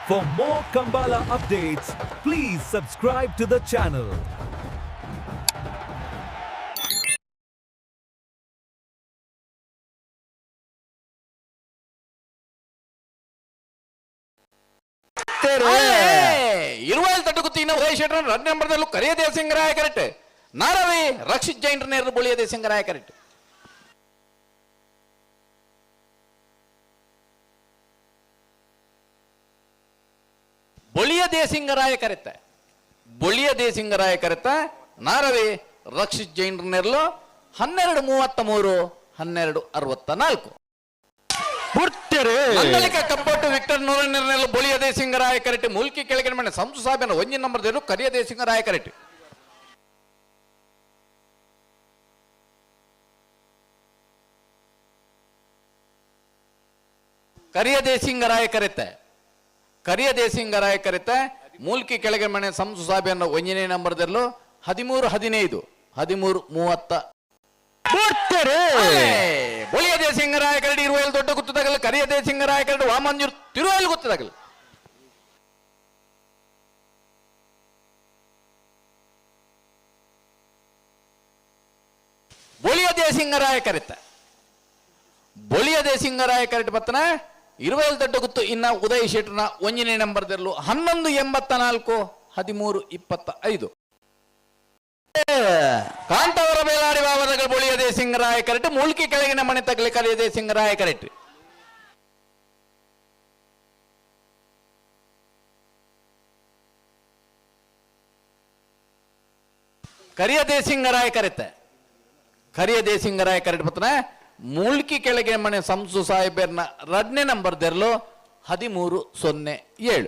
For more Kambala updates, please subscribe to the channel. ಇರುವಾಲ್ ತಟ್ಟುಗುತ್ತಿನ ಉದಯಶೇಖರನ್ ರನ್ ನಂಬರ್ದಲ್ಲೂ ಕರಿಯದೇ ಸಿಂಗರಾಯ ಕರೆಕ್ಟ್ ನಾರವೇ ರಕ್ಷಿತ್ ಜೈಂಟರ್ ನೇರ ಬೊಳಿಯದೇ ಸಿಂಗರಾಯ ಕರೆಕ್ಟ್ ಬೊಳಿಯದೇ ಸಿಂಗರಾಯ ಕರೆತ್ತ ಬೊಳಿಯದೇ ಸಿಂಗರಾಯ ಕರೆತ್ತ ನಾರವೇ ರಕ್ಷಿತ್ ಜೈಂಟರ್ ನೇರ್ಲು 12:33 12:64 ಕಪ್ಪಟ್ಟು ವಿಕ್ಟರ್ ನೂರನ್ನೆರನೆಲ್ಲ ಬೊಳಿಯದೇ ಸಿಂಗರಾಯ ಕರೆಕ್ಟ್ ಮುಲ್ಕಿ ಕೆಳಗಿನ ಮನೆ ಸಂಸು ಸಾಬಿನ ಒಂಜಿ ನಂಬರ್ ದೇರು ಕರಿಯದೇ ಸಿಂಗರಾಯ ಕರೆಕ್ಟ್ ಕರಿಯದೇ ಸಿಂಗರಾಯ ಕರೆತೆ ಕರಿಯದೇ ಸಿಂಗರಾಯ ಕರೆತೆ ಮೂಲ್ಕಿ ಕೆಳಗಿನ ಮನೆ ಸಂಸು ಸಾಬಿನ ಒಂಜನೇ ನಂಬರ್ ದೇರ್ಲು 13:15 13:30 ಬೊಳಿಯದೇ ಸಿಂಗರಾಯ ಕರಡಿ ಇರುವಲ್ಲಿ ದೊಡ್ಡ ಗುತ್ತದಾಗಲ್ಲ ಕರಿಯದೇ ಸಿಂಗರಾಯ ಕರಡಿ ವಾಮಂಜೂರು ತಿರುವಲ್ಲಿ ಗುತ್ತದಾಗಲ್ಲ ಬೊಳಿಯದೇ ಸಿಂಗರಾಯ ಕರೆತ ಬೊಳಿಯದೇ ಸಿಂಗರಾಯ ಕರೆಟ್ ಬತ್ತನ ಇರುವಲ್ಲಿ ದೊಡ್ಡ ಗುತ್ತು ಇನ್ನ ಉದಯ್ ಶೆಟ್ರನ ಒಂಜನೇ ನಂಬರ್ ದರ್ಲು 11:84 13:25 ಕಾಂತವರ ಬೇಲಾಡಿ ಬಾಬದಗಳು ಬೊಳಿಯದೇ ಸಿಂಗರಾಯ ಕರೆಕ್ಟ್ ಮುಲ್ಕಿ ಕೆಳಗಿನ ಮನೆ ತಗಲಿ ಕರಿಯದೇ ಸಿಂಗರಾಯ ಕರೆಕ್ಟ್ ಕರಿಯದೇ ಸಿಂಗರಾಯ ಕರೆತ ಕರಿಯದೇ ಸಿಂಗರಾಯ ಕರೆಕ್ಟ್ ಬತ್ತನ ಮುಲ್ಕಿ ಕೆಳಗಿನ ಮನೆ ಸಂಸು ಸಾಹೇಬರ್ನ 2ನೇ ನಂಬರ್ ದೆರ್ಲು 13:07